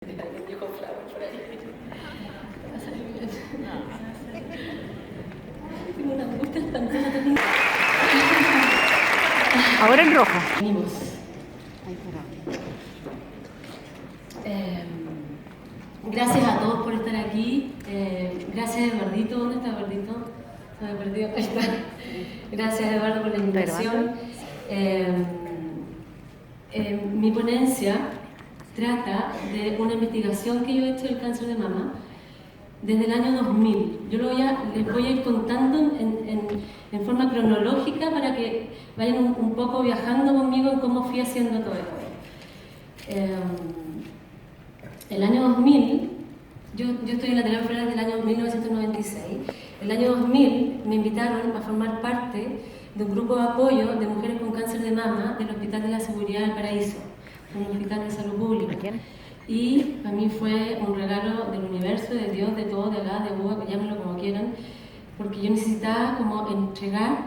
Dijo Flower por ahí. Va a salir bien. Tengo una angustia espantosa también. Ahora en rojo. Venimos. Gracias a todos por estar aquí. Gracias Eduardito. ¿Dónde está Eduardito? No me he perdido. Ahí está. Gracias Eduardo por la invitación. Mi ponencia trata de una investigación que yo he hecho del cáncer de mama desde el año 2000. Yo les voy a ir contando en forma cronológica para que vayan un poco viajando conmigo en cómo fui haciendo todo esto. El año 2000, yo estoy en la terapia floral del año 1996. El año 2000 me invitaron a formar parte de un grupo de apoyo de mujeres con cáncer de mama del Hospital de la Seguridad del Paraíso, un hospital de salud pública. Y para mí fue un regalo del universo, de Dios, de todo, de Alá, de Buda, que llámenlo como quieran, porque yo necesitaba como entregar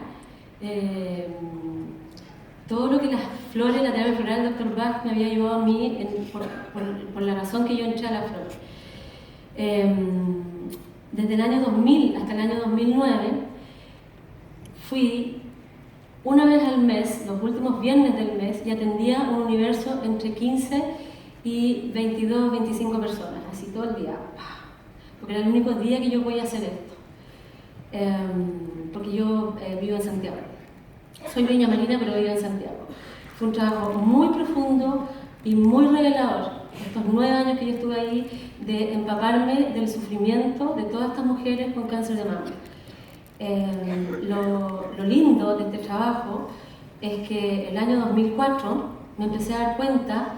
todo lo que las flores, la terapia floral del Dr. Bach me había ayudado a mí por la razón que yo entré a la flor. Desde el año 2000 hasta el año 2009 fui una vez al mes, los últimos viernes del mes, y atendía un universo entre 15 y 22, 25 personas, así todo el día, porque era el único día que yo podía hacer esto, porque yo vivo en Santiago. Soy Viña Marina, pero vivo en Santiago. Fue un trabajo muy profundo y muy revelador. Estos 9 años que yo estuve ahí, de empaparme del sufrimiento de todas estas mujeres con cáncer de mama. Lo lindo de este trabajo es que el año 2004 me empecé a dar cuenta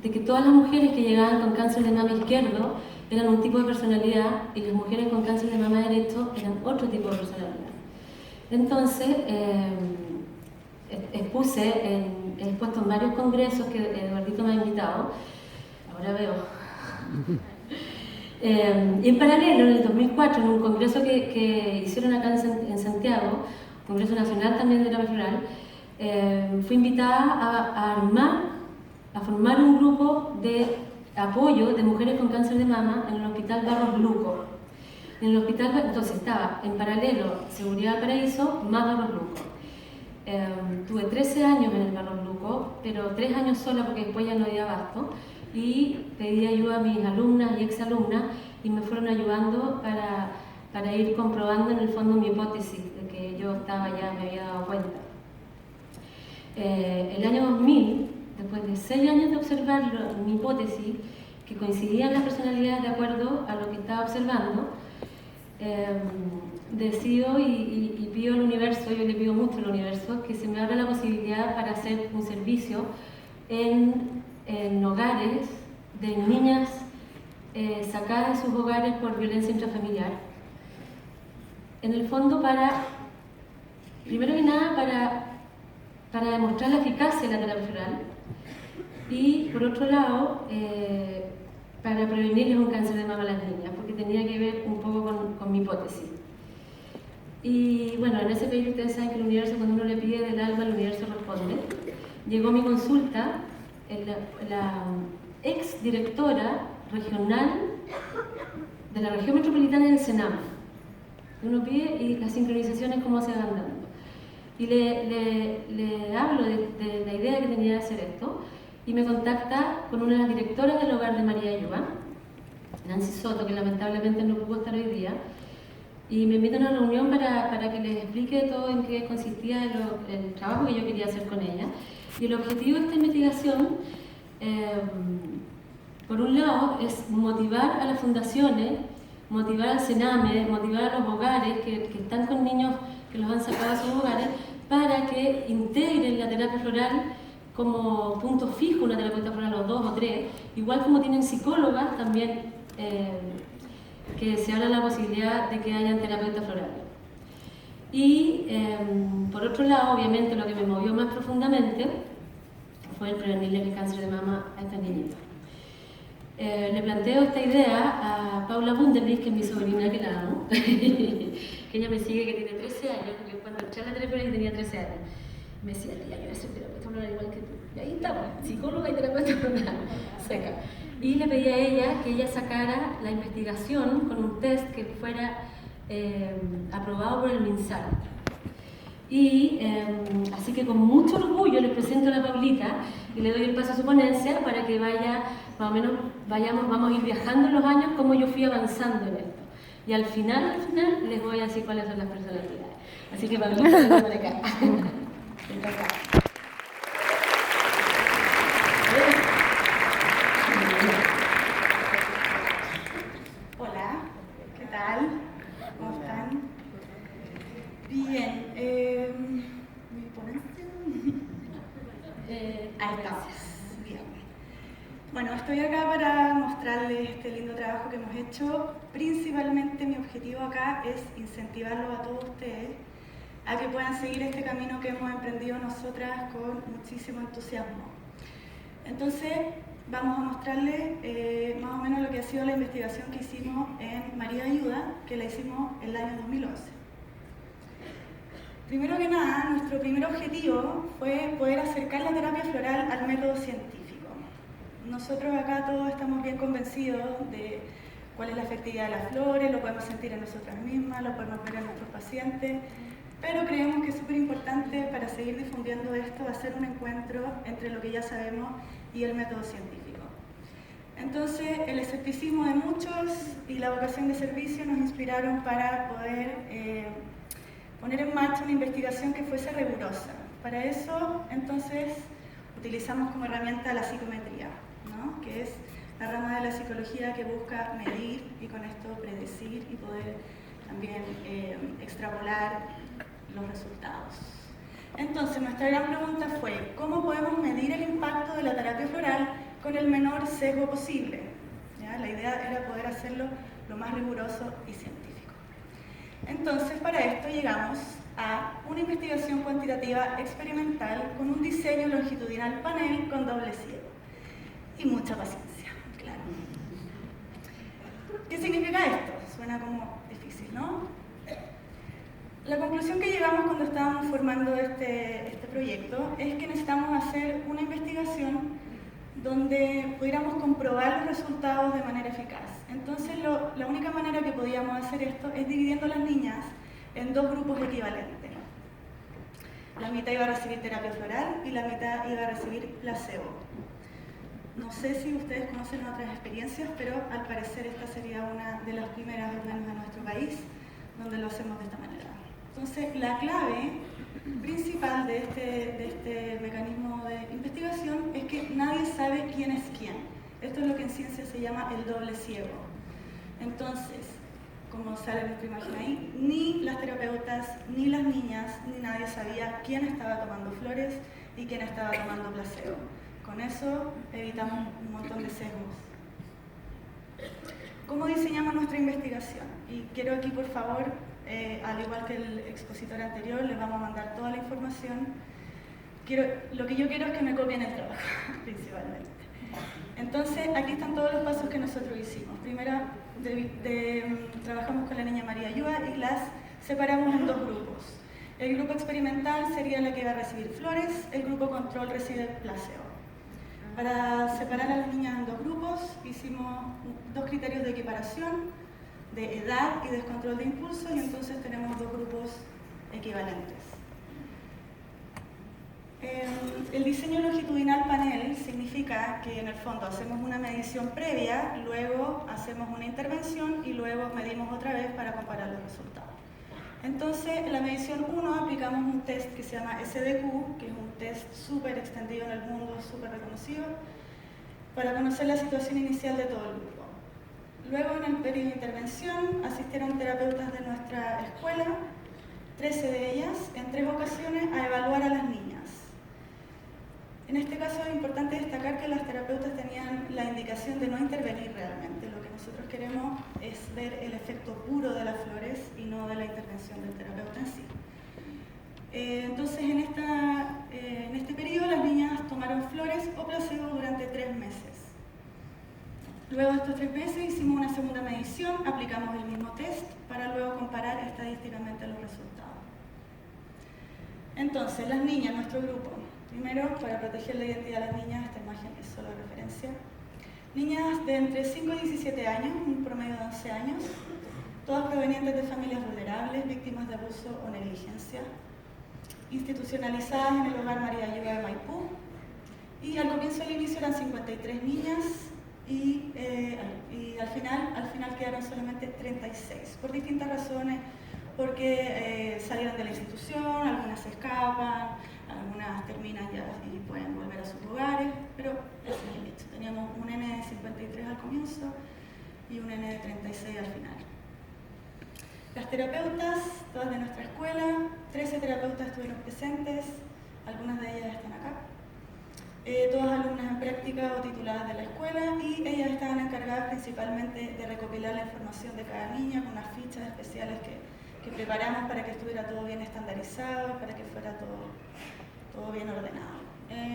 de que todas las mujeres que llegaban con cáncer de mama izquierdo eran un tipo de personalidad y las mujeres con cáncer de mama derecho eran otro tipo de personalidad. Entonces, he expuesto en varios congresos que Eduardito me ha invitado, ahora veo. Y en paralelo, en el 2004, en un congreso que hicieron acá en Santiago, Congreso Nacional también de terapia floral, fui invitada a formar un grupo de apoyo de mujeres con cáncer de mama en el Hospital Barros Luco. En el hospital, entonces estaba en paralelo Seguridad del Paraíso más Barros Luco. Tuve 13 años en el Barros Luco, pero 3 años sola porque después ya no había abasto, y pedí ayuda a mis alumnas y exalumnas y me fueron ayudando para ir comprobando en el fondo mi hipótesis de que yo me había dado cuenta. El año 2000, después de 6 años de observar mi hipótesis, que coincidían las personalidades de acuerdo a lo que estaba observando, decido y pido al universo, yo le pido mucho al universo, que se me abra la posibilidad para hacer un servicio en hogares de niñas sacadas de sus hogares por violencia intrafamiliar. En el fondo primero que nada, para demostrar la eficacia de la terapia floral y por otro lado, para prevenirles un cáncer de mama a las niñas, porque tenía que ver un poco con mi hipótesis. Y bueno, en ese periodo ustedes saben que el universo, cuando uno le pide del alma, el universo responde. Llegó mi consulta la ex directora regional de la región metropolitana del Senam. Uno pide y las sincronizaciones cómo se van dando. Y le hablo de la idea que tenía de hacer esto y me contacta con una de las directoras del hogar de María Ayuba, Nancy Soto, que lamentablemente no pudo estar hoy día, y me invita a una reunión para que les explique todo en qué consistía el trabajo que yo quería hacer con ella. Y el objetivo de esta investigación, por un lado, es motivar a las fundaciones, motivar al Sename, motivar a los hogares que están con niños que los han sacado de sus hogares, para que integren la terapia floral como punto fijo, una terapeuta floral o 2 o 3, igual como tienen psicólogas también, que se habla la posibilidad de que hayan terapeutas florales. Y por otro lado, obviamente, lo que me movió más profundamente fue el prevenirle el cáncer de mama a estas niñitas. Le planteo esta idea a Paula Bunderlich, que es mi sobrina, que la amo, que ella me sigue, que tiene 13 años, yo cuando entré a la terapia tenía 13 años. Me decía, ya quiero ser terapeuta floral igual que tú. Y ahí estamos, psicóloga y terapeuta floral, seca. y le pedí a ella que ella sacara la investigación con un test que fuera aprobado por el MinSal. Y así que con mucho orgullo les presento a la Paulita y le doy el paso a su ponencia para que vaya, más o menos vamos a ir viajando en los años como yo fui avanzando en esto. Y al final les voy a decir cuáles son las personalidades. Así que Paulita, ven por acá. Hola, ¿qué tal? ¿Cómo están? Bien, ¿mi ponencia? Ahí estamos. Bien. Bueno, estoy acá para mostrarles este lindo trabajo que hemos hecho. Principalmente mi objetivo acá es incentivarlos a todos ustedes a que puedan seguir este camino que hemos emprendido nosotras con muchísimo entusiasmo. Entonces, vamos a mostrarles más o menos lo que ha sido la investigación que hicimos en María Ayuda, que la hicimos en el año 2011. Primero que nada, nuestro primer objetivo fue poder acercar la terapia floral al método científico. Nosotros acá todos estamos bien convencidos de cuál es la efectividad de las flores, lo podemos sentir en nosotras mismas, lo podemos ver en nuestros pacientes, pero creemos que es súper importante para seguir difundiendo esto, hacer un encuentro entre lo que ya sabemos y el método científico. Entonces, el escepticismo de muchos y la vocación de servicio nos inspiraron para poder poner en marcha una investigación que fuese rigurosa. Para eso, entonces, utilizamos como herramienta la psicometría, ¿no? Que es la rama de la psicología que busca medir y con esto predecir y poder también extrapolar los resultados. Entonces, nuestra gran pregunta fue, ¿cómo podemos medir el impacto de la terapia floral con el menor sesgo posible? ¿Ya? La idea era poder hacerlo lo más riguroso y científico. Entonces, para esto llegamos a una investigación cuantitativa experimental con un diseño longitudinal panel con doble ciego. Y mucha paciencia, claro. ¿Qué significa esto? Suena como difícil, ¿no? La conclusión que llegamos cuando estábamos formando este proyecto es que necesitamos hacer una investigación donde pudiéramos comprobar los resultados de manera eficaz. Entonces, la única manera que podíamos hacer esto es dividiendo a las niñas en dos grupos equivalentes. La mitad iba a recibir terapia floral y la mitad iba a recibir placebo. No sé si ustedes conocen otras experiencias, pero al parecer esta sería una de las primeras, al menos en nuestro país, donde lo hacemos de esta manera. Entonces, la clave principal de este mecanismo de investigación es que nadie sabe quién es quién. Esto es lo que en ciencia se llama el doble ciego. Entonces, como sale en nuestra imagen ahí, ni las terapeutas, ni las niñas, ni nadie sabía quién estaba tomando flores y quién estaba tomando placebo. Con eso evitamos un montón de sesgos. ¿Cómo diseñamos nuestra investigación? Y quiero aquí, por favor, al igual que el expositor anterior, les vamos a mandar toda la información. Lo que yo quiero es que me copien el trabajo, principalmente. Entonces, aquí están todos los pasos que nosotros hicimos. Primero, trabajamos con la niña María Ayuda y las separamos en dos grupos. El grupo experimental sería la que va a recibir flores, el grupo control recibe placebo. Para separar a las niñas en dos grupos, hicimos dos criterios de equiparación, de edad y descontrol de impulso, y entonces tenemos dos grupos equivalentes. El diseño longitudinal panel significa que en el fondo hacemos una medición previa, luego hacemos una intervención y luego medimos otra vez para comparar los resultados. Entonces, en la medición 1 aplicamos un test que se llama SDQ, que es un test súper extendido en el mundo, súper reconocido, para conocer la situación inicial de todo el grupo. Luego, en el periodo de intervención, asistieron terapeutas de nuestra escuela, 13 de ellas, en 3 ocasiones, a evaluar a las niñas. En este caso es importante destacar que las terapeutas tenían la indicación de no intervenir realmente. Lo que nosotros queremos es ver el efecto puro de las flores y no de la intervención del terapeuta en sí. Entonces, en este periodo las niñas tomaron flores o placebo durante 3 meses. Luego de estos 3 meses hicimos una segunda medición, aplicamos el mismo test para luego comparar estadísticamente los resultados. Entonces, las niñas, nuestro grupo. Primero, para proteger la identidad de las niñas, esta imagen es solo referencia. Niñas de entre 5 y 17 años, un promedio de 11 años, todas provenientes de familias vulnerables, víctimas de abuso o negligencia, institucionalizadas en el Hogar María Ayuda de Maipú, y al comienzo del inicio eran 53 niñas y al final quedaron solamente 36, por distintas razones, porque salieron de la institución, algunas se escapan, algunas terminan ya y pueden volver a sus hogares, pero ese es el hecho. Teníamos un nene de 53 al comienzo y un nene de 36 al final. Las terapeutas, todas de nuestra escuela, 13 terapeutas estuvieron presentes, algunas de ellas están acá. Todas alumnas en práctica o tituladas de la escuela, y ellas estaban encargadas principalmente de recopilar la información de cada niña con unas fichas especiales que preparamos para que estuviera todo bien estandarizado, para que fuera todo bien ordenado.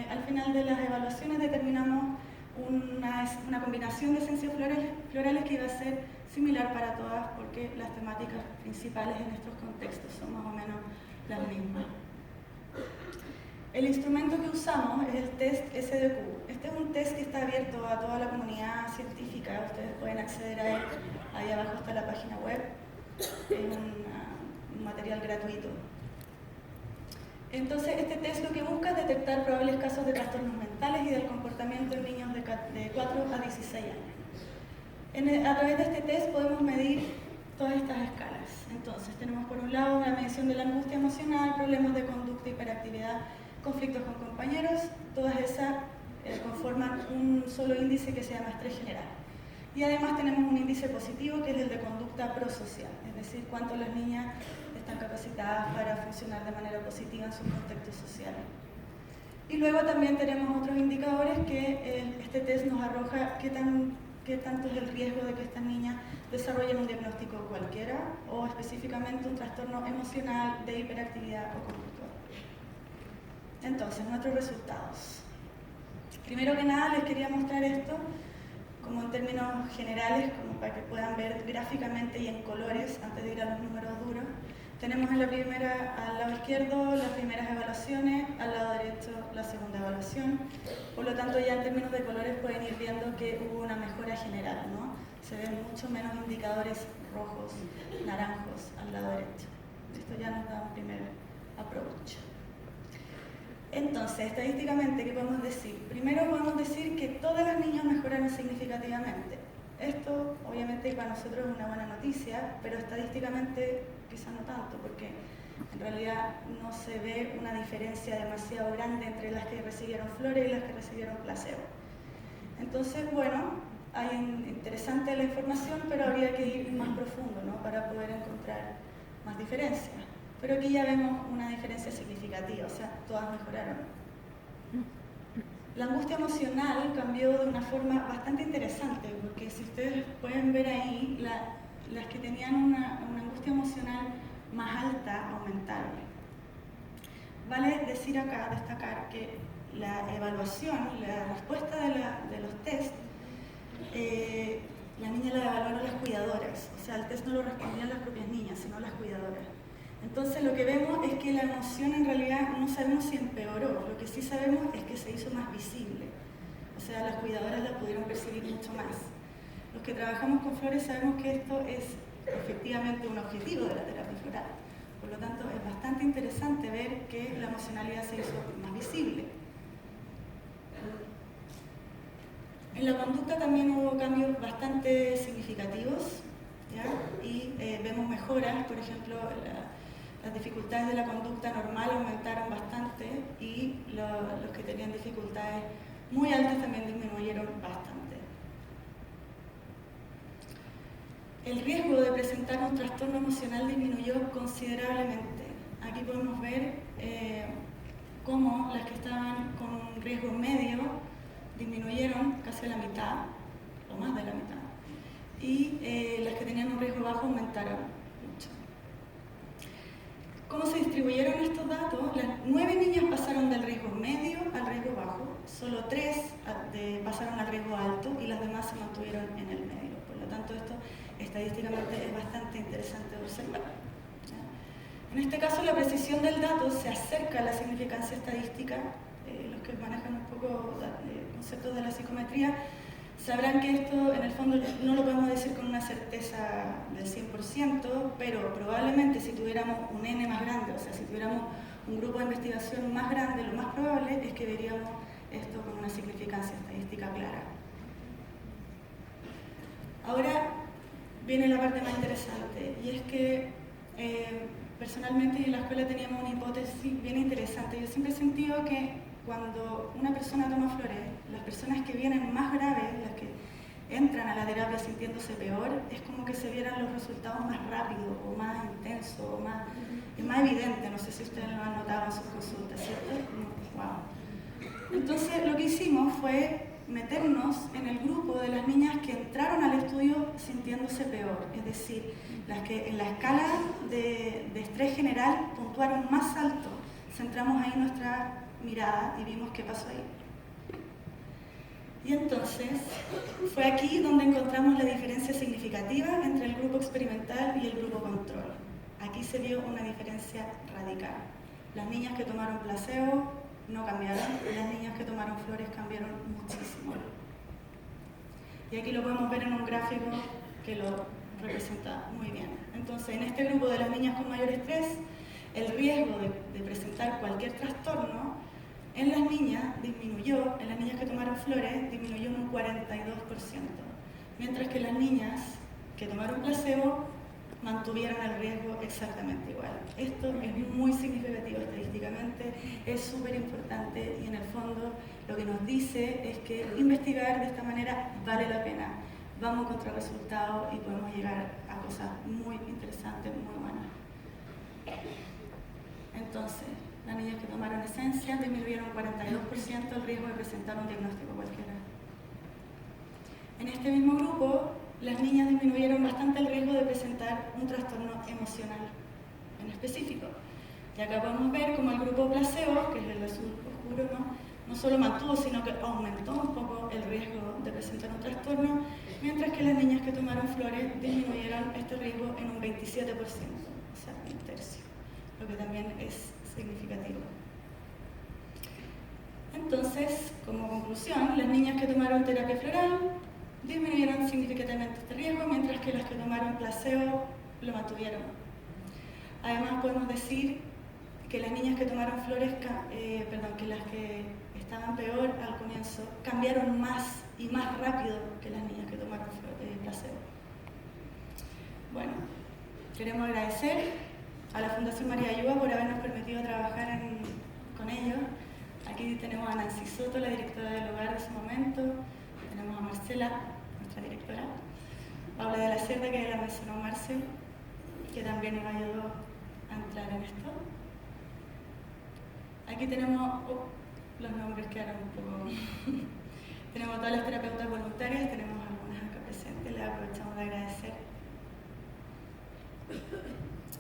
Al final de las evaluaciones determinamos una combinación de ciencias florales que iba a ser similar para todas, porque las temáticas principales en estos contextos son más o menos las mismas. El instrumento que usamos es el test SDQ. Este es un test que está abierto a toda la comunidad científica, ustedes pueden acceder a él, ahí abajo está la página web, es un material gratuito. Entonces, este test lo que busca es detectar probables casos de trastornos mentales y del comportamiento en niños de 4 a 16 años. A través de este test podemos medir todas estas escalas. Entonces, tenemos por un lado una medición de la angustia emocional, problemas de conducta, hiperactividad, conflictos con compañeros, todas esas conforman un solo índice que se llama estrés general. Y además tenemos un índice positivo que es el de conducta prosocial, es decir, cuánto las niñas están capacitadas para funcionar de manera positiva en sus contextos sociales. Y luego también tenemos otros indicadores que este test nos arroja qué tanto es el riesgo de que estas niñas desarrollen un diagnóstico cualquiera o específicamente un trastorno emocional de hiperactividad o conductual. Entonces, nuestros resultados. Primero que nada les quería mostrar esto como en términos generales, como para que puedan ver gráficamente y en colores antes de ir a los números duros. Tenemos en la primera, al lado izquierdo, las primeras evaluaciones, al lado derecho la segunda evaluación. Por lo tanto, ya en términos de colores pueden ir viendo que hubo una mejora general, ¿no? Se ven mucho menos indicadores rojos, naranjos al lado derecho. Esto ya nos da un primer approach. Entonces, estadísticamente, ¿qué podemos decir? Primero podemos decir que todas las niñas mejoraron significativamente. Esto, obviamente, para nosotros es una buena noticia, pero estadísticamente quizá no tanto, porque en realidad no se ve una diferencia demasiado grande entre las que recibieron flores y las que recibieron placebo. Entonces, bueno, hay interesante la información, pero habría que ir más profundo, ¿no? Para poder encontrar más diferencias. Pero aquí ya vemos una diferencia significativa, o sea, todas mejoraron. La angustia emocional cambió de una forma bastante interesante, porque si ustedes pueden ver ahí, las que tenían una angustia emocional más alta aumentaron. Vale decir acá, destacar que la evaluación, la respuesta de los test, la niña la evaluaron las cuidadoras, o sea, el test no lo respondían las propias niñas, sino las cuidadoras. Entonces lo que vemos es que la emoción en realidad no sabemos si empeoró, lo que sí sabemos es que se hizo más visible, o sea, las cuidadoras la pudieron percibir mucho más. Los que trabajamos con flores sabemos que esto es efectivamente un objetivo de la terapia floral, por lo tanto es bastante interesante ver que la emocionalidad se hizo más visible. En la conducta también hubo cambios bastante significativos, ¿ya? Y vemos mejoras, por ejemplo, las dificultades de la conducta normal aumentaron bastante y los que tenían dificultades muy altas también disminuyeron bastante. El riesgo de presentar un trastorno emocional disminuyó considerablemente. Aquí podemos ver cómo las que estaban con un riesgo medio disminuyeron casi a la mitad, o más de la mitad, y las que tenían un riesgo bajo aumentaron mucho. ¿Cómo se distribuyeron estos datos? Las 9 niñas pasaron del riesgo medio al riesgo bajo, solo 3 pasaron al riesgo alto y las demás se mantuvieron en el medio. Por lo tanto, esto estadísticamente es bastante interesante de observar. En este caso, la precisión del dato se acerca a la significancia estadística. Los que manejan un poco conceptos de la psicometría Sabrán que esto en el fondo no lo podemos decir con una certeza del 100%, pero probablemente si tuviéramos un N más grande, o sea, si tuviéramos un grupo de investigación más grande, lo más probable es que veríamos esto con una significancia estadística clara. Ahora viene la parte más interesante, y es que personalmente en la escuela teníamos una hipótesis bien interesante. Yo siempre he sentido que cuando una persona toma flores, las personas que vienen más graves, las que entran a la terapia sintiéndose peor, es como que se vieran los resultados más rápido o más intensos o más evidente. No sé si ustedes lo han notado en sus consultas, ¿cierto? Wow. Entonces lo que hicimos fue meternos en el grupo de las niñas que entraron al estudio sintiéndose peor, es decir, las que en la escala de estrés general puntuaron más alto. Centramos ahí nuestra mirada y vimos qué pasó ahí. Y entonces fue aquí donde encontramos la diferencia significativa entre el grupo experimental y el grupo control. Aquí se vio una diferencia radical. Las niñas que tomaron placebo no cambiaron, las niñas que tomaron flores cambiaron muchísimo. Y aquí lo podemos ver en un gráfico que lo representa muy bien. Entonces, en este grupo de las niñas con mayor estrés, el riesgo de presentar cualquier trastorno en las niñas disminuyó, en las niñas que tomaron flores, disminuyó en un 42%, mientras que las niñas que tomaron placebo mantuvieron el riesgo exactamente igual. Esto es muy significativo estadísticamente, es súper importante y en el fondo lo que nos dice es que investigar de esta manera vale la pena. Vamos a encontrar resultados y podemos llegar a cosas muy interesantes, muy buenas. Entonces, las niñas que tomaron esencia disminuyeron 42% el riesgo de presentar un diagnóstico cualquiera. En este mismo grupo, las niñas disminuyeron bastante el riesgo de presentar un trastorno emocional en específico. Y acá podemos ver cómo el grupo placebo, que es el azul oscuro, no solo mantuvo, sino que aumentó un poco el riesgo de presentar un trastorno, mientras que las niñas que tomaron flores disminuyeron este riesgo en un 27%, o sea, un tercio, lo que también es significativo. Entonces, como conclusión, las niñas que tomaron terapia floral disminuyeron significativamente este riesgo, mientras que las que tomaron placebo lo mantuvieron. Además, podemos decir que las niñas que tomaron flores, que las que estaban peor al comienzo, cambiaron más y más rápido que las niñas que tomaron placebo. Bueno, queremos agradecer a la Fundación María Ayuda por habernos permitido trabajar con ellos. Aquí tenemos a Nancy Soto, la directora del hogar de ese momento. Tenemos a Marcela, nuestra directora. Paula de la Cerda, que ya la mencionó Marce, que también nos ayudó a entrar en esto. Aquí tenemos los nombres que eran un poco... Tenemos todas las terapeutas voluntarias, tenemos algunas acá presentes, les aprovechamos de agradecer.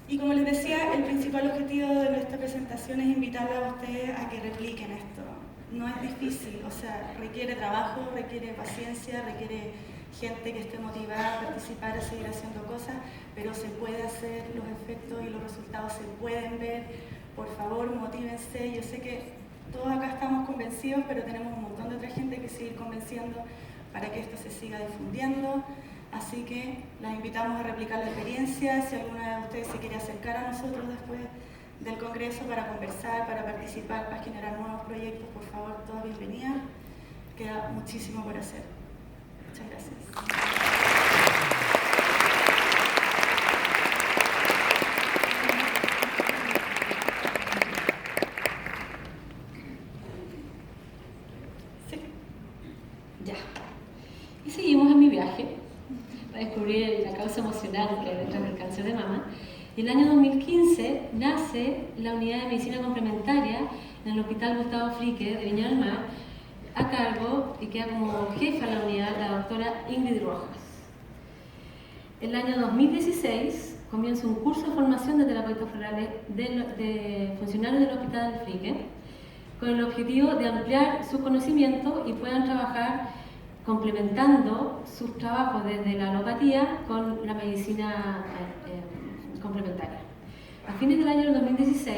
Y como les decía, el principal objetivo de esta presentación es invitarles a ustedes a que repliquen esto. No es difícil, o sea, requiere trabajo, requiere paciencia, requiere gente que esté motivada a participar, a seguir haciendo cosas, pero se puede hacer, los efectos y los resultados se pueden ver. Por favor, motívense. Yo sé que todos acá estamos convencidos, pero tenemos un montón de otra gente que seguir convenciendo para que esto se siga difundiendo. Así que las invitamos a replicar la experiencia. Si alguna de ustedes se quiere acercar a nosotros después del congreso para conversar, para participar, para generar nuevos proyectos, por favor, toda bienvenida. Queda muchísimo por hacer. Muchas gracias. Y seguimos en mi viaje para descubrir la causa emocional que hay detrás del cáncer de mama. Y en el año 2015 nace la unidad de medicina complementaria en el Hospital Gustavo Fricke de Viña del Mar, a cargo y queda como jefa de la unidad la doctora Ingrid Rojas. En el año 2016 comienza un curso de formación de terapeutas florales de funcionarios del Hospital Fricke, con el objetivo de ampliar sus conocimientos y puedan trabajar complementando sus trabajos desde la alopatía con la medicina complementaria. A fines del año 2016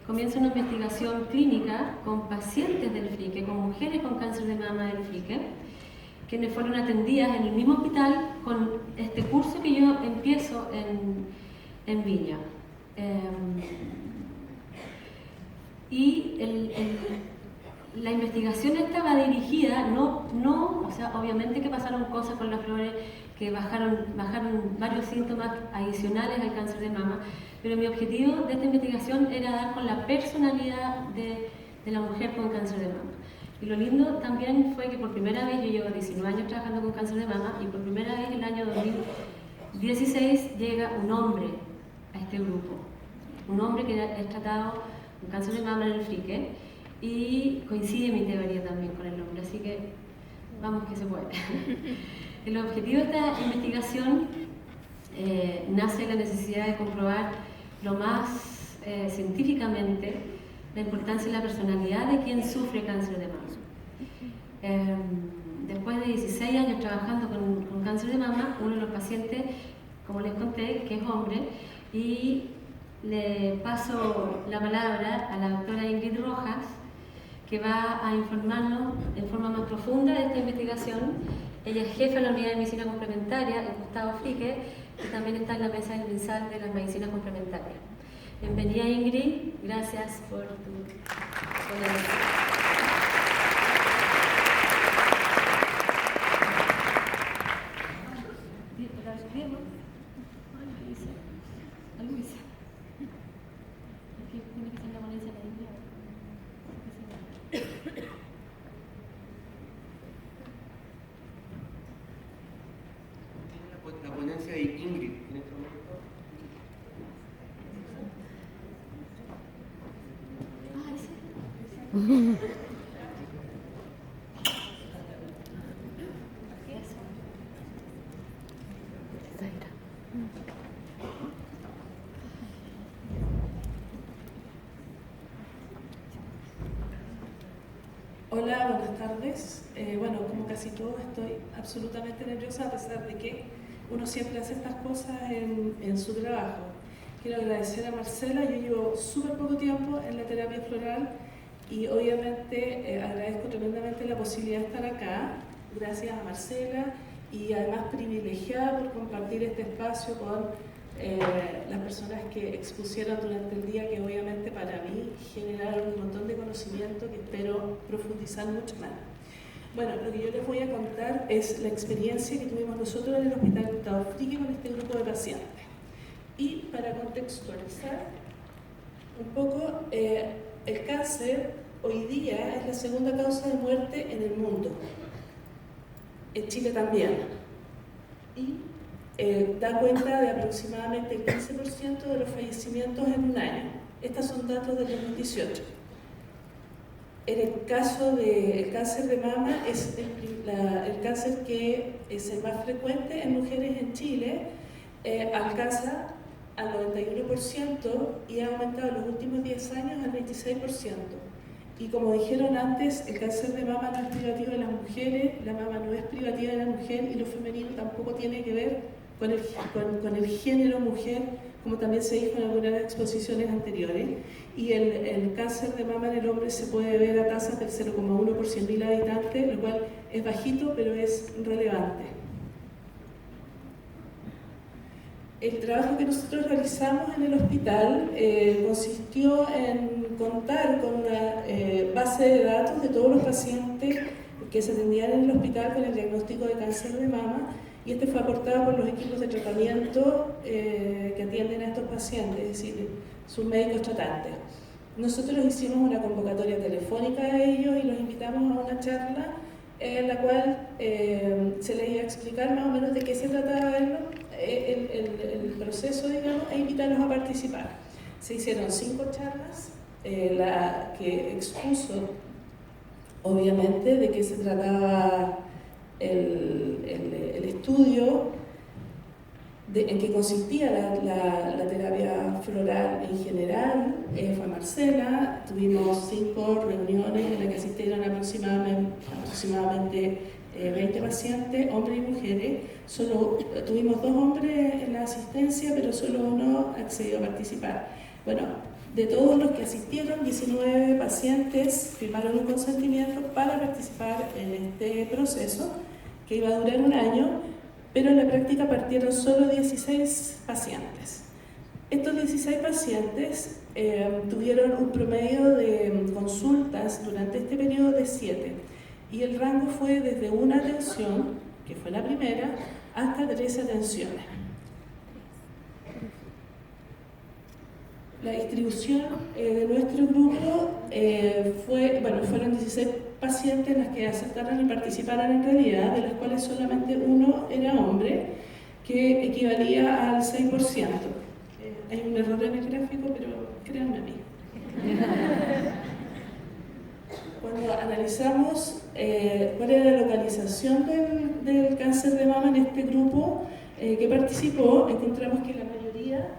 comienza una investigación clínica con pacientes del Fricke, con mujeres con cáncer de mama del Fricke, quienes fueron atendidas en el mismo hospital con este curso que yo empiezo en Viña. Y la investigación estaba dirigida, o sea, obviamente que pasaron cosas con las flores, que bajaron varios síntomas adicionales al cáncer de mama, pero mi objetivo de esta investigación era dar con la personalidad de la mujer con cáncer de mama. Y lo lindo también fue que por primera vez, yo llevo 19 años trabajando con cáncer de mama, y por primera vez en el año 2016 llega un hombre a este grupo, un hombre que es tratado con cáncer de mama en el Frique, y coincide mi teoría también con el hombre, así que vamos que se puede. El objetivo de esta investigación nace de la necesidad de comprobar lo más científicamente la importancia y la personalidad de quien sufre cáncer de mama. Después de 16 años trabajando con cáncer de mama, uno de los pacientes, como les conté, que es hombre, y le paso la palabra a la doctora Ingrid Rojas, que va a informarnos en forma más profunda de esta investigación. Ella es jefa de la unidad de medicina complementaria en Gustavo Frique, que también está en la mesa del MinSal de las medicinas complementarias. Bienvenida, Ingrid, gracias por tu ponencia. La ponencia de Ingrid en este momento. Hola, buenas tardes. Bueno, como casi todos, estoy absolutamente nerviosa a pesar de que uno siempre hace estas cosas en su trabajo. Quiero agradecer a Marcela, yo llevo súper poco tiempo en la terapia floral y obviamente agradezco tremendamente la posibilidad de estar acá, gracias a Marcela, y además privilegiada por compartir este espacio con las personas que expusieron durante el día, que obviamente para mí generaron un montón de conocimiento que espero profundizar mucho más. Bueno, lo que yo les voy a contar es la experiencia que tuvimos nosotros en el Hospital Gustavo Frique con este grupo de pacientes. Y para contextualizar un poco, el cáncer hoy día es la segunda causa de muerte en el mundo. En Chile también. Y da cuenta de aproximadamente el 15% de los fallecimientos en un año. Estos son datos del 2018. En el caso del cáncer de mama, es el cáncer que es el más frecuente en mujeres en Chile, alcanza al 91% y ha aumentado en los últimos 10 años al 26%. Y como dijeron antes, el cáncer de mama no es privativo de las mujeres, la mama no es privativa de la mujer y lo femenino tampoco tiene que ver con el género mujer, como también se dijo en algunas exposiciones anteriores. Y el cáncer de mama en el hombre se puede ver a tasas del 0,1 por 100.000 habitantes, lo cual es bajito, pero es relevante. El trabajo que nosotros realizamos en el hospital consistió en contar con una base de datos de todos los pacientes que se atendían en el hospital con el diagnóstico de cáncer de mama, y este fue aportado por los equipos de tratamiento que atienden a estos pacientes, es decir, sus médicos tratantes. Nosotros hicimos una convocatoria telefónica a ellos y los invitamos a una charla en la cual se les iba a explicar más o menos de qué se trataba el proceso, digamos, e invitarlos a participar. Se hicieron 5 charlas, la que expuso obviamente de qué se trataba el estudio, en qué consistía la terapia floral en general, fue Marcela. Tuvimos 5 reuniones en las que asistieron aproximadamente 20 pacientes, hombres y mujeres. Solo tuvimos 2 hombres en la asistencia, pero solo uno accedió a participar. Bueno, de todos los que asistieron, 19 pacientes firmaron un consentimiento para participar en este proceso, que iba a durar un año, pero en la práctica partieron solo 16 pacientes. Estos 16 pacientes tuvieron un promedio de consultas durante este periodo de 7, y el rango fue desde una atención, que fue la primera, hasta 3 atenciones. La distribución de nuestro grupo fueron 16 pacientes las que aceptaron y participaron en realidad, de las cuales solamente uno era hombre, que equivalía al 6%. Hay un error en el gráfico, pero créanme a mí. Cuando analizamos cuál era la localización del cáncer de mama en este grupo que participó, encontramos que la mayoría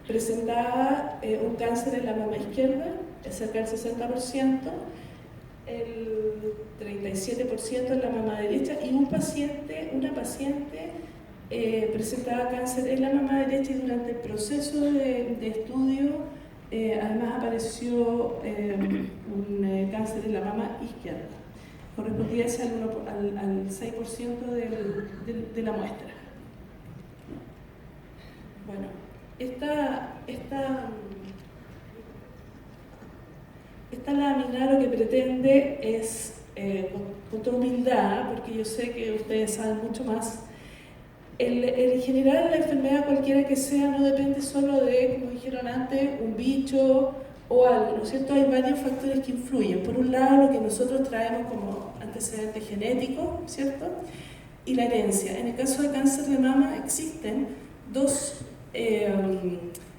presentaba un cáncer en la mama izquierda, cerca del 60%, el 37% en la mama derecha, y una paciente presentaba cáncer en la mama derecha, y durante el proceso de estudio además apareció un cáncer en la mama izquierda. Correspondía al 6% de la muestra. Bueno, esta lámina lo que pretende es, con toda humildad, porque yo sé que ustedes saben mucho más, en general la enfermedad cualquiera que sea no depende solo de, como dijeron antes, un bicho o algo, ¿no es cierto? Hay varios factores que influyen. Por un lado, lo que nosotros traemos como antecedente genético, ¿cierto? Y la herencia. En el caso del cáncer de mama existen dos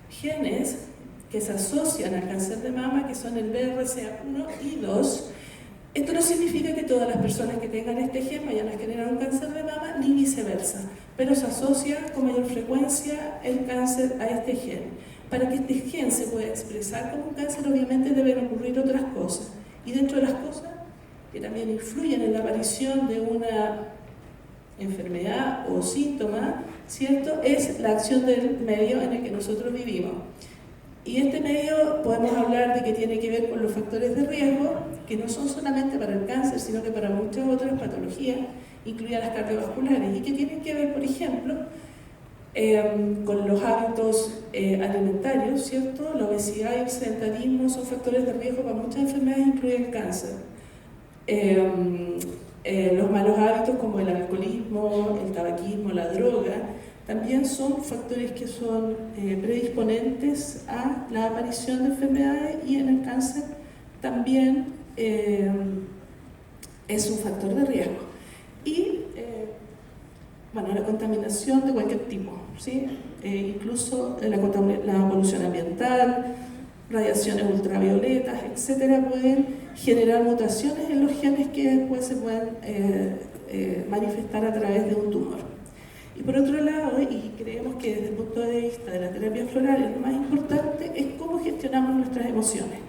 genes que se asocian al cáncer de mama, que son el BRCA1 y 2. Esto no significa que todas las personas que tengan este gen vayan a generar un cáncer de mama, ni viceversa, pero se asocia con mayor frecuencia el cáncer a este gen. Para que este gen se pueda expresar como un cáncer, obviamente deben ocurrir otras cosas. Y dentro de las cosas que también influyen en la aparición de una enfermedad o síntoma, ¿cierto?, es la acción del medio en el que nosotros vivimos. Y este medio podemos hablar de que tiene que ver con los factores de riesgo, que no son solamente para el cáncer, sino que para muchas otras patologías, incluidas las cardiovasculares, y que tienen que ver, por ejemplo, con los hábitos alimentarios, ¿cierto? La obesidad y el sedentarismo son factores de riesgo para muchas enfermedades, incluido el cáncer. Los malos hábitos como el alcoholismo, el tabaquismo, la droga, también son factores que son predisponentes a la aparición de enfermedades, y en el cáncer también es un factor de riesgo. Y la contaminación de cualquier tipo, ¿sí? Incluso la polución ambiental, radiaciones ultravioletas, etcétera, pueden generar mutaciones en los genes que después se pueden manifestar a través de un tumor. Y por otro lado, y creemos que desde el punto de vista de la terapia floral lo más importante es cómo gestionamos nuestras emociones.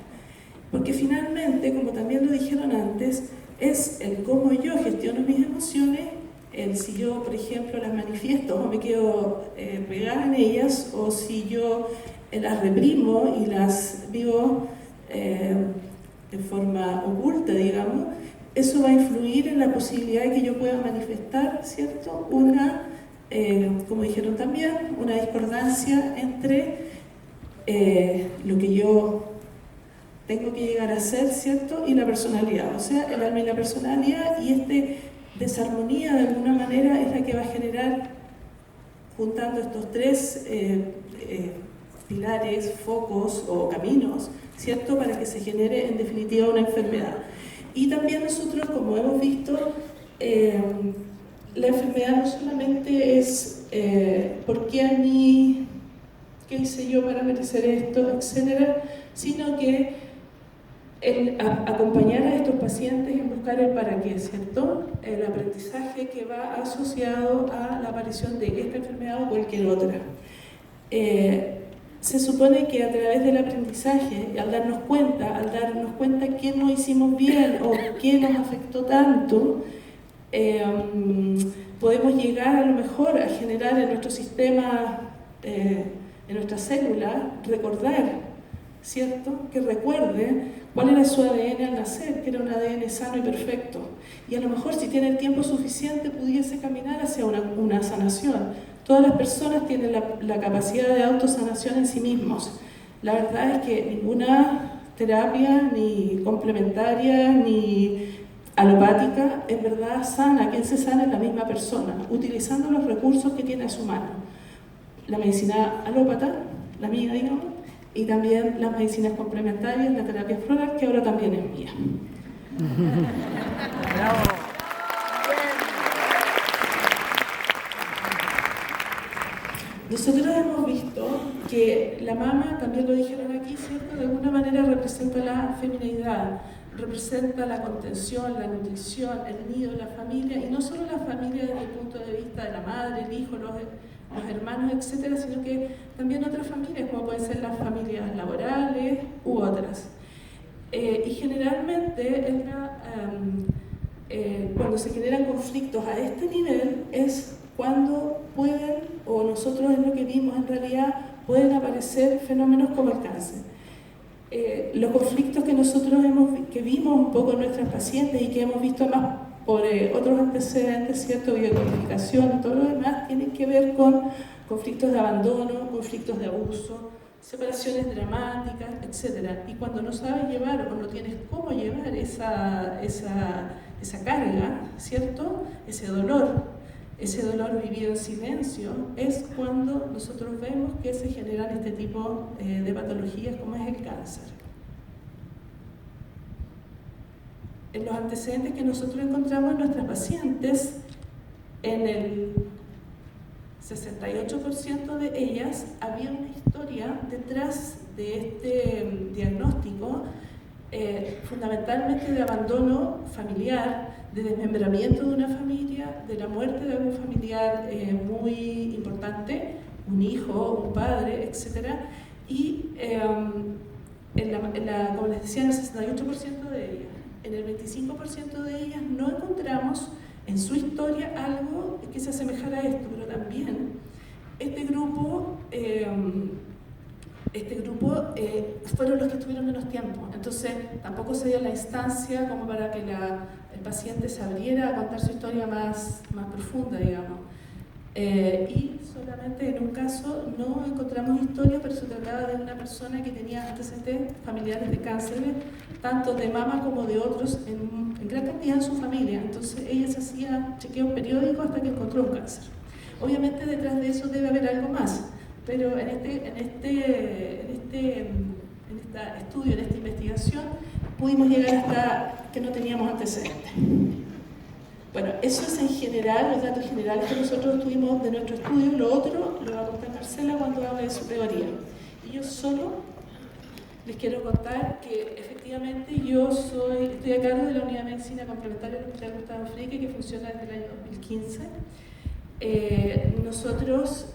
Porque finalmente, como también lo dijeron antes, es el cómo yo gestiono mis emociones, el si yo, por ejemplo, las manifiesto o me quedo pegada en ellas, o si yo las reprimo y las vivo de forma oculta, digamos. Eso va a influir en la posibilidad de que yo pueda manifestar, ¿cierto?, como dijeron también, una discordancia entre lo que yo tengo que llegar a ser, ¿cierto?, y la personalidad. O sea, el alma y la personalidad, y desarmonía de alguna manera es la que va a generar, juntando estos tres pilares, focos o caminos, ¿cierto?, para que se genere en definitiva una enfermedad. Y también nosotros, como hemos visto, la enfermedad no solamente es ¿por qué a mí? ¿Qué hice yo para merecer esto? Etcétera, sino que el acompañar a estos pacientes en buscar el para qué, ¿cierto? El aprendizaje que va asociado a la aparición de esta enfermedad o cualquier otra. Se supone que a través del aprendizaje, al darnos cuenta qué no hicimos bien o qué nos afectó tanto, podemos llegar a lo mejor a generar en nuestro sistema, en nuestras células, recordar, ¿cierto? Que recuerde cuál era su ADN al nacer, que era un ADN sano y perfecto. Y a lo mejor si tiene el tiempo suficiente pudiese caminar hacia una sanación. Todas las personas tienen la capacidad de autosanación en sí mismos. La verdad es que ninguna terapia, ni complementaria, ni alopática, en verdad sana. Quien se sana es la misma persona, utilizando los recursos que tiene a su mano. La medicina alópata, la mía, digamos, y también las medicinas complementarias, la terapia floral, que ahora también es mía. Bravo. Nosotros hemos visto que la mama, también lo dijeron aquí, ¿cierto? De alguna manera representa la feminidad, representa la contención, la nutrición, el nido, la familia, y no solo la familia desde el punto de vista de la madre, el hijo, los hermanos, etcétera, sino que también otras familias, como pueden ser las familias laborales u otras. Y generalmente cuando se generan conflictos a este nivel es cuando pueden, o nosotros es lo que vimos en realidad, pueden aparecer fenómenos como el cáncer. Los conflictos que nosotros que vimos un poco en nuestras pacientes y que hemos visto más por otros antecedentes, ¿cierto? Biodecodificación, todo lo demás, tienen que ver con conflictos de abandono, conflictos de abuso, separaciones dramáticas, etc. Y cuando no sabes llevar o no tienes cómo llevar esa carga, ¿cierto? Ese dolor vivido en silencio, es cuando nosotros vemos que se generan este tipo de patologías como es el cáncer. En los antecedentes que nosotros encontramos en nuestras pacientes, en el 68% de ellas había una historia detrás de este diagnóstico, fundamentalmente de abandono familiar, de desmembramiento de una familia, de la muerte de algún familiar muy importante, un hijo, un padre, etc. Y como les decía, en el 68% de ellas, en el 25% de ellas no encontramos en su historia algo que se asemejara a esto, pero también este grupo fueron los que estuvieron menos tiempo, entonces tampoco se dio la instancia como para que el paciente se abriera a contar su historia más profunda, digamos. Y solamente en un caso no encontramos historia, pero se trataba de una persona que tenía antecedentes familiares de cánceres, tanto de mama como de otros, en gran cantidad en su familia. Entonces ella se hacía chequeos periódicos hasta que encontró un cáncer. Obviamente detrás de eso debe haber algo más, pero en este estudio, en esta investigación, pudimos llegar hasta que no teníamos antecedentes. Bueno, eso es en general, los datos generales que nosotros tuvimos de nuestro estudio. Lo otro lo va a contar Marcela cuando hable de su teoría. Y yo solo les quiero contar que efectivamente yo estoy a cargo de la Unidad de Medicina Complementaria del Hospital Gustavo Fricke, que funciona desde el año 2015. Nosotros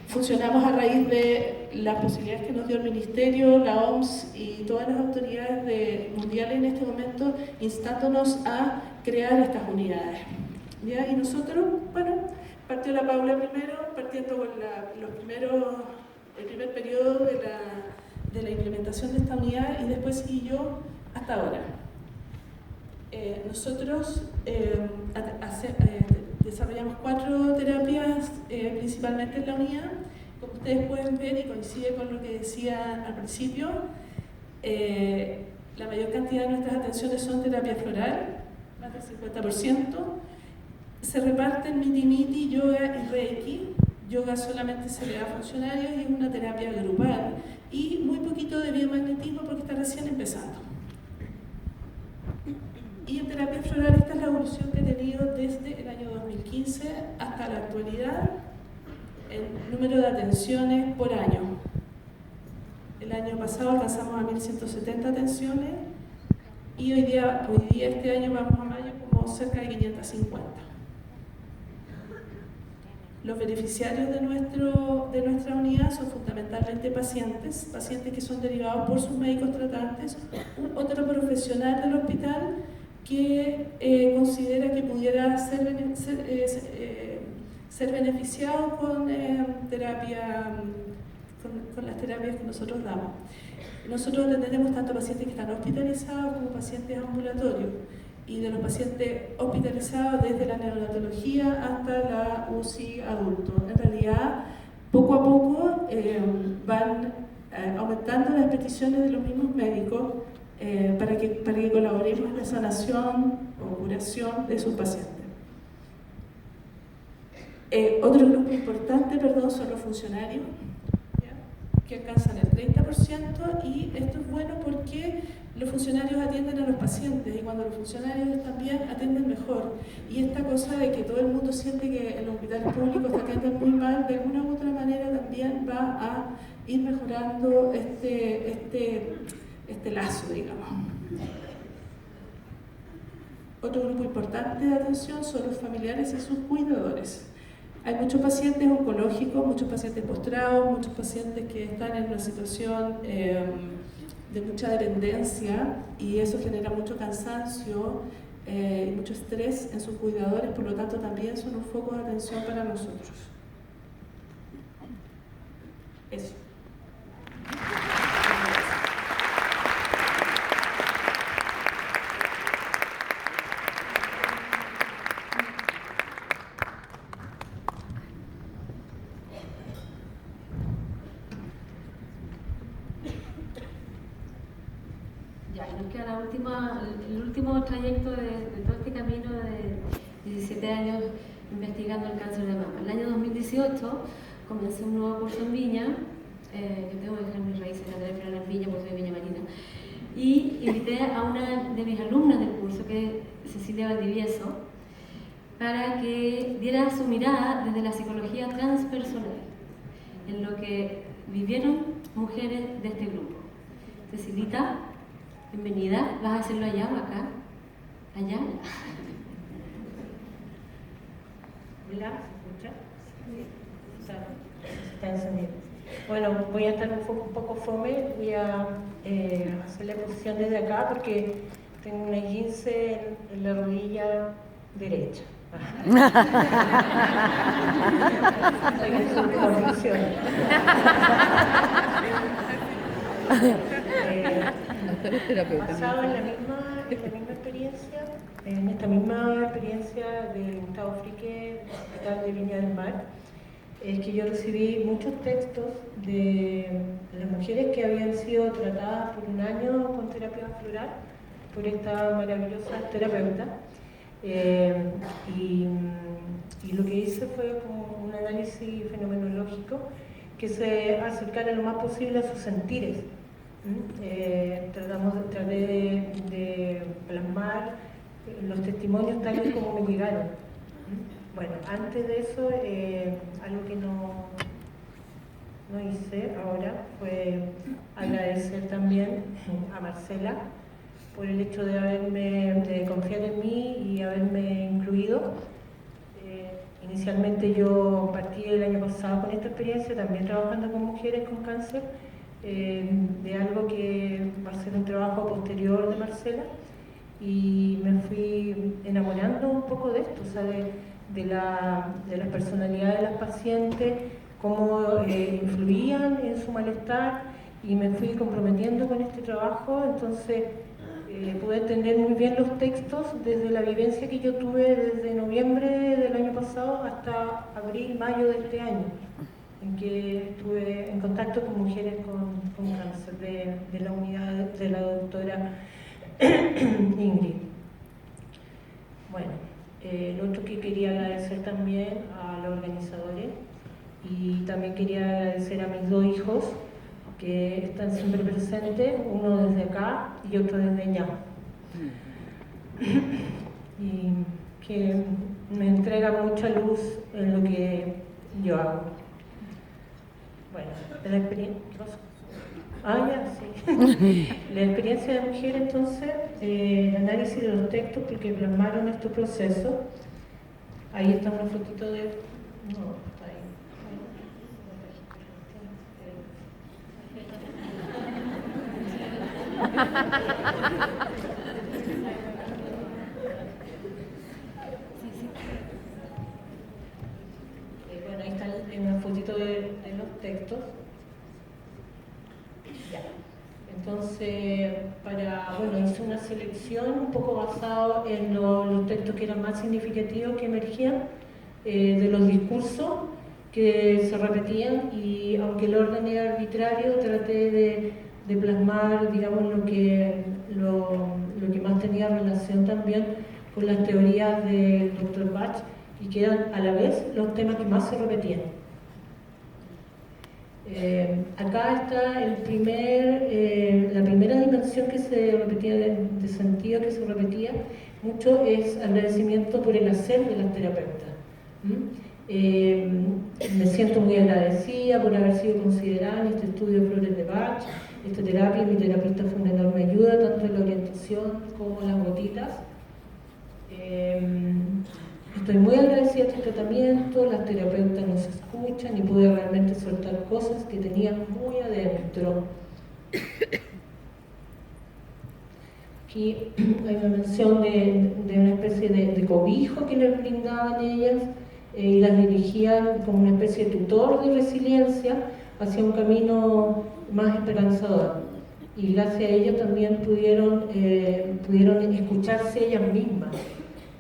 funcionamos a raíz de las posibilidades que nos dio el Ministerio, la OMS y todas las autoridades mundiales en este momento, instándonos a crear estas unidades. ¿Ya? Y nosotros, bueno, partió la Paula primero, partiendo con el primer periodo de la implementación de esta unidad, y después seguí yo hasta ahora. Nosotros desarrollamos 4 terapias, principalmente en la unidad. Como ustedes pueden ver, y coincide con lo que decía al principio, la mayor cantidad de nuestras atenciones son terapia floral, más del 50%. Se reparten miti-miti, yoga y reiki. Yoga solamente se le da a funcionarios y es una terapia grupal. Y muy poquito de biomagnetismo porque está recién empezando. Y en terapia floral esta es la evolución que he tenido desde el año 2015 hasta la actualidad, el número de atenciones por año. El año pasado alcanzamos a 1.170 atenciones y hoy día este año vamos a mayo como cerca de 550. Los beneficiarios de nuestra unidad son fundamentalmente pacientes que son derivados por sus médicos tratantes, otro profesional del hospital que considera que pudiera ser beneficiado con terapia con las terapias que nosotros damos. Nosotros atendemos tanto pacientes que están hospitalizados como pacientes ambulatorios, y de los pacientes hospitalizados desde la neonatología hasta la UCI adulto. En realidad, poco a poco van aumentando las peticiones de los mismos médicos para que colaboremos en la sanación o curación de sus pacientes. Otro grupo importante, son los funcionarios, ¿ya?, que alcanzan el 30%, y esto es bueno porque los funcionarios atienden a los pacientes, y cuando los funcionarios también atienden mejor. Y esta cosa de que todo el mundo siente que en los hospitales públicos te atienden muy mal, de alguna u otra manera también va a ir mejorando este lazo, digamos. Otro grupo importante de atención son los familiares y sus cuidadores. Hay muchos pacientes oncológicos, muchos pacientes postrados, muchos pacientes que están en una situación de mucha dependencia, y eso genera mucho cansancio y mucho estrés en sus cuidadores, por lo tanto también son un foco de atención para nosotros. Eso. El último trayecto de todo este camino de 17 años investigando el cáncer de mama. El año 2018 comencé un nuevo curso en Viña. Yo tengo que dejar mis raíces laterales en Viña porque soy Viña Marina. Y invité a una de mis alumnas del curso, que es Cecilia Valdivieso, para que diera su mirada desde la psicología transpersonal, en lo que vivieron mujeres de este grupo. Cecilita, bienvenida. ¿Vas a hacerlo allá o acá? Allá. Hola, ¿se escucha? Sí. Está encendido. Bueno, voy a estar un poco fome, voy a hacer la exposición desde acá porque tengo una esguince en la rodilla derecha. Basado en la misma experiencia, en esta misma experiencia de Gustavo Frique, Hospital de Viña del Mar, es que yo recibí muchos textos de las mujeres que habían sido tratadas por un año con terapia floral por esta maravillosa terapeuta. Y lo que hice fue como un análisis fenomenológico que se acercara lo más posible a sus sentires. Traté de plasmar los testimonios tal y como me llegaron. Bueno, antes de eso, algo que no hice ahora fue agradecer también a Marcela por el hecho de confiar en mí y haberme incluido. Inicialmente yo partí el año pasado con esta experiencia, también trabajando con mujeres con cáncer, de algo que va a ser un trabajo posterior de Marcela, y me fui enamorando un poco de esto, o sea, de las personalidades de las pacientes, cómo influían en su malestar, y me fui comprometiendo con este trabajo. Entonces pude entender muy bien los textos desde la vivencia que yo tuve desde noviembre del año pasado hasta abril, mayo de este año, en que estuve en contacto con mujeres con cáncer de la unidad de la doctora Ingrid. Bueno, lo otro que quería agradecer también a los organizadores, y también quería agradecer a mis dos hijos que están siempre presentes, uno desde acá y otro desde allá, y que me entregan mucha luz en lo que yo hago. Bueno, la experiencia... sí. La experiencia de mujer, entonces, el análisis de los textos, porque plasmaron este proceso. Ahí está una fotito de... No, está ahí. Bueno, ahí está una fotito de los textos. Entonces, hice una selección un poco basado en los textos que eran más significativos que emergían, de los discursos que se repetían, y aunque el orden era arbitrario, traté de plasmar, digamos, lo que más tenía relación también con las teorías del Dr. Bach, y que eran a la vez los temas que más se repetían. Acá está la primera dimensión que se repetía, de sentido que se repetía mucho, es agradecimiento por el hacer de las terapeutas. Me siento muy agradecida por haber sido considerada en este estudio de Flores de Bach. Esta terapia, mi terapista, fue una enorme ayuda, tanto en la orientación como en las gotitas. Estoy muy agradecida de este tratamiento, las terapeutas nos escuchan y pude realmente soltar cosas que tenía muy adentro. Aquí hay una mención de una especie de cobijo que les brindaban ellas, y las dirigían como una especie de tutor de resiliencia hacia un camino más esperanzador. Y gracias a ellas también pudieron escucharse ellas mismas.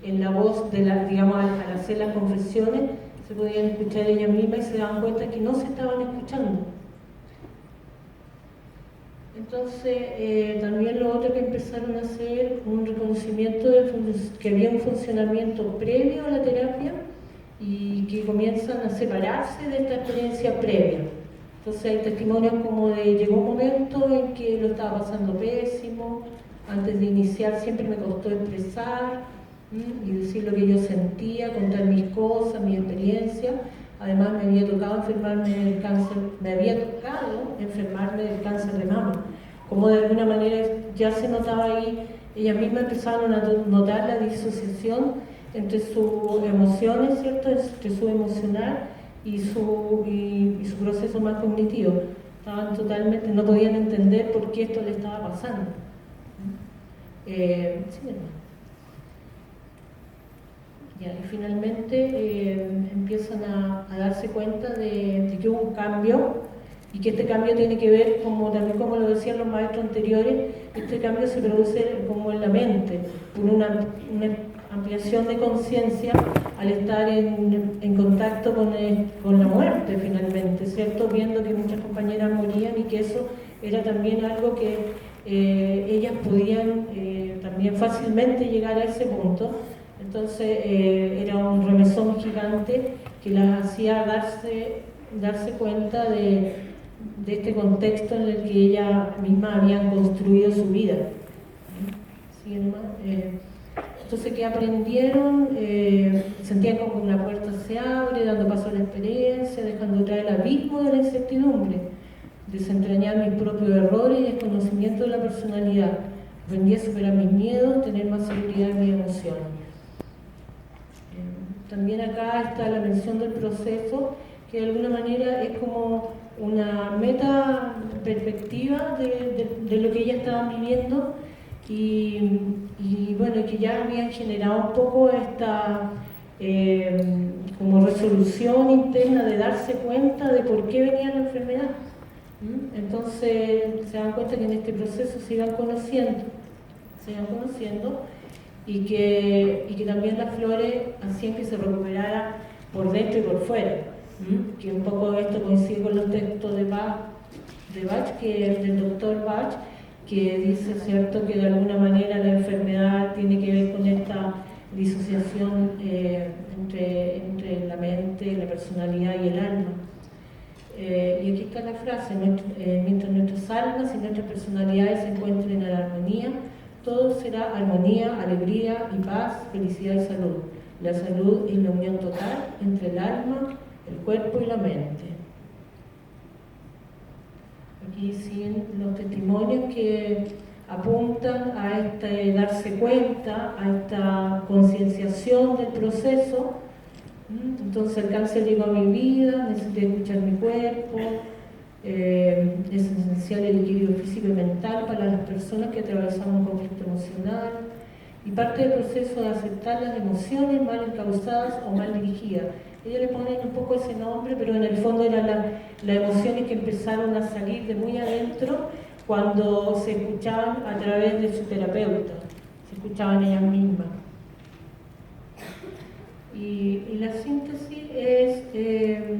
En la voz, digamos, al hacer las confesiones, se podían escuchar ellas mismas y se daban cuenta que no se estaban escuchando. Entonces, también lo otro que empezaron a hacer, un reconocimiento de que había un funcionamiento previo a la terapia y que comienzan a separarse de esta experiencia previa. Entonces hay testimonios como de llegó un momento en que lo estaba pasando pésimo, antes de iniciar siempre me costó expresar y decir lo que yo sentía, contar mis cosas, mi experiencia. Además me había tocado enfermarme del cáncer de mama. Como de alguna manera ya se notaba ahí, ellas mismas empezaron a notar la disociación entre sus emociones, ¿cierto? Entre su emocional y su proceso más cognitivo. Estaban totalmente, no podían entender por qué esto le estaba pasando. Sí, hermano. Ya, y finalmente empiezan a darse cuenta de que hubo un cambio y que este cambio tiene que ver, también como lo decían los maestros anteriores, este cambio se produce como en la mente, por una ampliación de conciencia al estar en contacto con la muerte finalmente, ¿cierto? Viendo que muchas compañeras morían y que eso era también algo que ellas podían también fácilmente llegar a ese punto. Entonces era un remesón gigante que las hacía darse cuenta de este contexto en el que ellas mismas habían construido su vida. ¿Sí, entonces, ¿qué aprendieron? Sentían como que una puerta se abre, dando paso a la experiencia, dejando entrar el abismo de la incertidumbre, desentrañar mis propios errores y desconocimiento de la personalidad. Aprendí a superar mis miedos, tener más seguridad en mis emociones. También acá está la mención del proceso, que de alguna manera es como una meta perspectiva de lo que ellas estaban viviendo y bueno, que ya habían generado un poco esta como resolución interna de darse cuenta de por qué venía la enfermedad. Entonces se dan cuenta que en este proceso se iban conociendo y que también las flores hacían que se recuperara por dentro y por fuera. Que un poco esto coincide con los textos de Bach, del doctor Bach, que dice, ¿cierto?, que de alguna manera la enfermedad tiene que ver con esta disociación entre la mente, la personalidad y el alma. Y aquí está la frase: mientras nuestras almas y nuestras personalidades se encuentren en armonía, todo será armonía, alegría y paz, felicidad y salud. La salud es la unión total entre el alma, el cuerpo y la mente. Aquí siguen los testimonios que apuntan a este darse cuenta, a esta concienciación del proceso. Entonces el cáncer llegó a mi vida, necesité escuchar mi cuerpo. Es esencial el equilibrio físico y mental para las personas que atravesamos un conflicto emocional, y parte del proceso de aceptar las emociones mal encausadas o mal dirigidas. Ellos le ponen un poco ese nombre, pero en el fondo eran las emociones que empezaron a salir de muy adentro cuando se escuchaban a través de su terapeuta, se escuchaban ellas mismas. Y la síntesis es que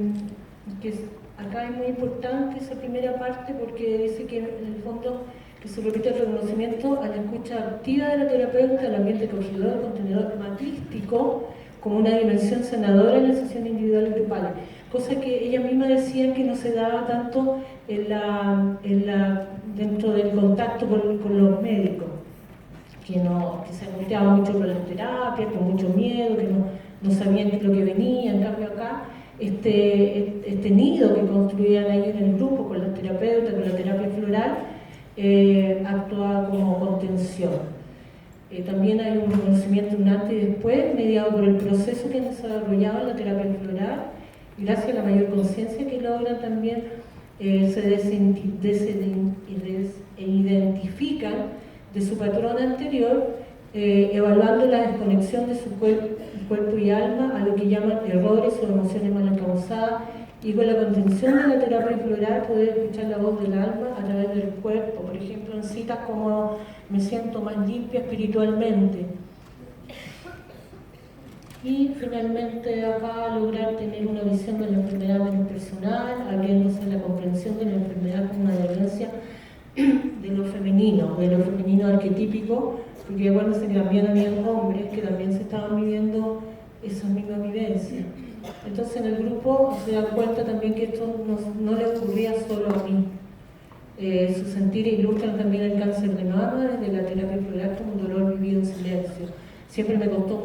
acá es muy importante esa primera parte porque dice que en el fondo que se repite el reconocimiento a la escucha activa de la terapeuta, al ambiente acogedor, contenedor matístico, como una dimensión sanadora en la sesión individual y grupal, cosa que ella misma decía que no se daba tanto dentro del contacto con los médicos, que se angustiaban mucho con las terapias, con mucho miedo, que no sabían lo que venía. En cambio acá, este nido que construían ahí en el grupo con los terapeutas, con la terapia floral, actuaba como contención. También hay un reconocimiento un antes y después, mediado por el proceso que han desarrollado en la terapia floral, y gracias a la mayor conciencia que logran también se identifican de su patrón anterior, evaluando la desconexión de su cuerpo y alma a lo que llaman errores o emociones mal causadas, y con la contención de la terapia floral poder escuchar la voz del alma a través del cuerpo, por ejemplo en citas como me siento más limpia espiritualmente. Y finalmente acá lograr tener una visión de la enfermedad menos personal, abriéndose a la comprensión de la enfermedad como una violencia de lo femenino arquetípico, porque bueno, que también había hombres que también se estaban viviendo esas mismas vivencias. Entonces en el grupo se dan cuenta también que esto no le ocurría solo a mí. Sus sentires ilustran también el cáncer de mama desde la terapia floral como un dolor vivido en silencio. Siempre me costó